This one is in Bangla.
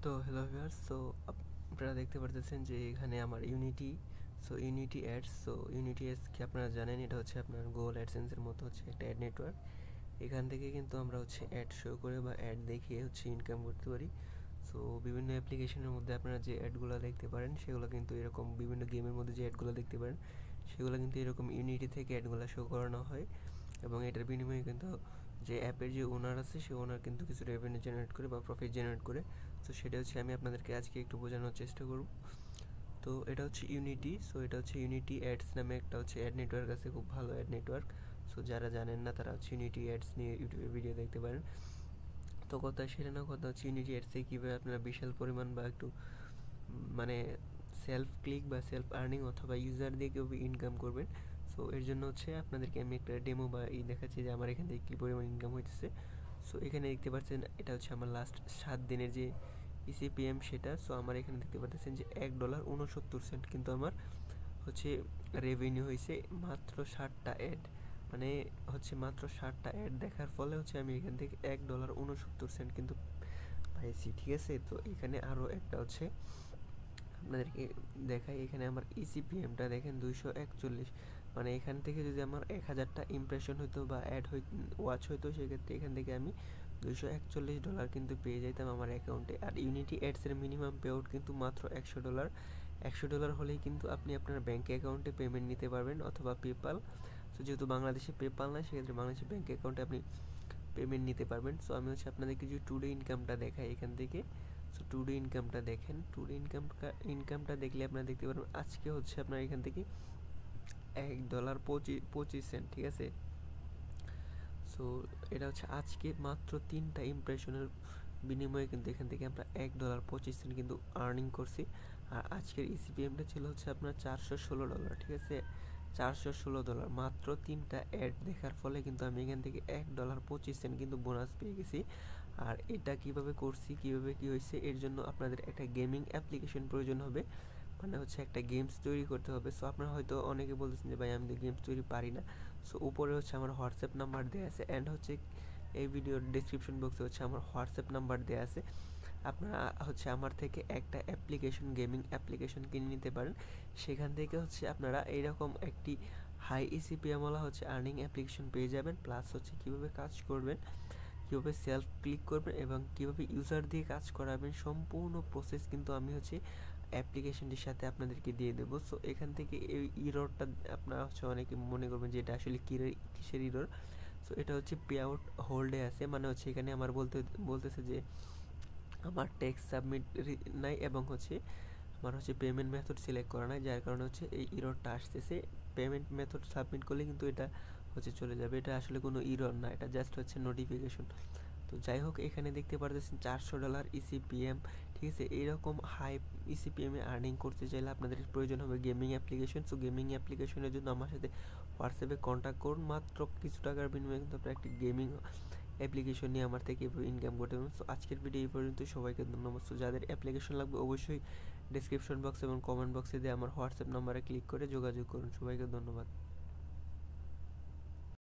তো হ্যালো ভিউয়ার্স, আপনারা দেখতে পারতেছেন যে এখানে আমার ইউনিটি অ্যাডস। ইউনিটি অ্যাডস কি আপনারা জানেন, এটা হচ্ছে আপনার গুগল অ্যাডসেন্সের মতো হচ্ছে একটা অ্যাড নেটওয়ার্ক। এখান থেকে কিন্তু আমরা হচ্ছে অ্যাড শো করে বা অ্যাড দেখিয়ে হচ্ছে ইনকাম করতে পারি। বিভিন্ন অ্যাপ্লিকেশনের মধ্যে আপনারা যে অ্যাডগুলো দেখতে পারেন সেগুলো কিন্তু এরকম, বিভিন্ন গেমের মধ্যে যে অ্যাডগুলো দেখতে পারেন সেগুলো কিন্তু এরকম ইউনিটি থেকে অ্যাডগুলো শো করানো হয়, এবং এটার বিনিময়ে কিন্তু যে অ্যাপের যে ওনার আছে সে ওনার কিন্তু কিছু রেভিনিউ জেনারেট করে বা প্রফিট জেনারেট করে। সেটা হচ্ছে আমি আপনাদেরকে আজকে একটু বোঝানোর চেষ্টা করব। তো এটা হচ্ছে ইউনিটি। এটা হচ্ছে ইউনিটি অ্যাডস নামে একটা হচ্ছে অ্যাড নেটওয়ার্ক আছে, খুব ভালো অ্যাড নেটওয়ার্ক। যারা জানেন না তারা হচ্ছে ইউনিটি অ্যাডস নিয়ে ইউটিউবে ভিডিও দেখতে পারেন। কথা সেটা না, কথা হচ্ছে ইউনিটি অ্যাডসে কীভাবে আপনারা বিশাল পরিমাণ বা একটু মানে সেলফ ক্লিক বা সেলফ আর্নিং অথবা ইউজার দিয়ে কীভাবে ইনকাম করবেন। এর জন্য হচ্ছে আপনাদেরকে আমি একটা ডেমো বা দেখাচ্ছি যে আমার এখান থেকে কী পরিমাণ ইনকাম হইতেছে। এখানে দেখতে পাচ্ছেন এটা হচ্ছে আমার লাস্ট 7 দিনের যে ইসিপিএম সেটা। আমার এখানে দেখতে পাচ্ছেন যে $1.69 কিন্তু আমার হচ্ছে রেভিনিউ হয়েছে মাত্র 60টা অ্যাড, মানে হচ্ছে মাত্র 60টা অ্যাড দেখার ফলে হচ্ছে আমি এখান থেকে $1.69 কিন্তু পাইছি। ঠিক আছে, তো এখানে আরও একটা হচ্ছে আপনাদেরকে দেখাই। এখানে আমার ইসিপিএমটা দেখেন 241, মানে এখান থেকে যদি আমার 1000টা ইমপ্রেশন হইতো বা অ্যাড ওয়াচ হইতো, সেক্ষেত্রে এখান থেকে আমি $241 কিন্তু পেয়ে যেতাম আমার অ্যাকাউন্টে। আর ইউনিটি অ্যাডসের মিনিমাম পে আউট কিন্তু মাত্র $100। $100 হলেই কিন্তু আপনি আপনার ব্যাঙ্ক অ্যাকাউন্টে পেমেন্ট নিতে পারবেন অথবা পেপাল। যেহেতু বাংলাদেশে পেপাল না, সেক্ষেত্রে বাংলাদেশের ব্যাঙ্ক অ্যাকাউন্টে আপনি পেমেন্ট নিতে পারবেন। আমি হচ্ছে আপনাদেরকে যে টুডে ইনকামটা দেখাই এখান থেকে। টুডে ইনকামটা দেখেন, টুডে ইনকামটা দেখলে আপনারা দেখতে পারবেন আজকে হচ্ছে আপনার এখান থেকে $1.25। ঠিক আছে, এটা হচ্ছে আজকে মাত্র 3টা ইমপ্রেশনের বিনিময়ে কিন্তু এখান থেকে আমরা $1.25 কিন্তু আর্নিং করছি। আর আজকের ইসিপিএমটা ছিল হচ্ছে আপনার $416। ঠিক আছে, $416 মাত্র 3টা অ্যাড দেখার ফলে কিন্তু আমি এখান থেকে $1.25 কিন্তু বোনাস পেয়ে গেছি। আর এটা কিভাবে করছি, কিভাবে কি হয়েছে, এর জন্য আপনাদের একটা গেমিং অ্যাপ্লিকেশন প্রয়োজন হবে, মানে হচ্ছে একটা গেমস তৈরি করতে হবে। আপনারা হয়তো অনেকে বলতেছেন যে ভাই আমি তো গেমস তৈরি পারি না। উপরে হচ্ছে আমার হোয়াটসঅ্যাপ নাম্বার দেওয়া আছে, অ্যান্ড হচ্ছে এই ভিডিওর ডিসক্রিপশন বক্সে হচ্ছে আমার হোয়াটসঅ্যাপ নাম্বার দেওয়া আছে। আপনারা হচ্ছে আমার থেকে একটা গেমিং অ্যাপ্লিকেশন কিনে নিতে পারেন। সেখান থেকে হচ্ছে আপনারা এইরকম একটি হাই ইসিপিএমওয়ালা হচ্ছে আর্নিং অ্যাপ্লিকেশন পেয়ে যাবেন। প্লাস হচ্ছে কীভাবে কাজ করবেন, কীভাবে সেলফ ক্লিক করবেন এবং কীভাবে ইউজার দিয়ে কাজ করাবেন, সম্পূর্ণ প্রসেস কিন্তু আমি হচ্ছে অ্যাপ্লিকেশনটির সাথে আপনাদেরকে দিয়ে দেবো। এখান থেকে এই ইররটা আপনারা হচ্ছে অনেকে মনে করবেন যে এটা আসলে কিসের ইরর। এটা হচ্ছে পে আউট হোল্ডে আছে, মানে হচ্ছে এখানে আমার বলতেছে যে আমার ট্যাক্স সাবমিট নাই এবং হচ্ছে আমার হচ্ছে পেমেন্ট মেথড সিলেক্ট করা নাই, যার কারণে হচ্ছে এই ইররটা আসতেছে। পেমেন্ট মেথড সাবমিট করলে কিন্তু এটা হচ্ছে চলে যাবে। এটা আসলে কোনো ইরর না, এটা জাস্ট হচ্ছে নোটিফিকেশন। যাই হোক, এখানে দেখতে পারতেছেন $400 ইসিপিএম। ঠিক আছে, এইরকম হাই ইসিপিএমে আর্নিং করতে চাইলে আপনাদের প্রয়োজন হবে গেমিং অ্যাপ্লিকেশন। গেমিং অ্যাপ্লিকেশনের জন্য আমার সাথে হোয়াটসঅ্যাপে কন্ট্যাক্ট করুন। মাত্র কিছু টাকার বিনিময়ে কিন্তু আপনারা একটি গেমিং অ্যাপ্লিকেশন নিয়ে আমার থেকে ইনকাম করতে পারবেন। আজকের ভিডিও এই পর্যন্ত, সবাইকে ধন্যবাদ। যাদের অ্যাপ্লিকেশন লাগবে অবশ্যই ডিসক্রিপশন বক্স এবং কমেন্ট বক্সে দিয়ে আমার হোয়াটসঅ্যাপ নাম্বারে ক্লিক করে যোগাযোগ করুন। সবাইকে ধন্যবাদ।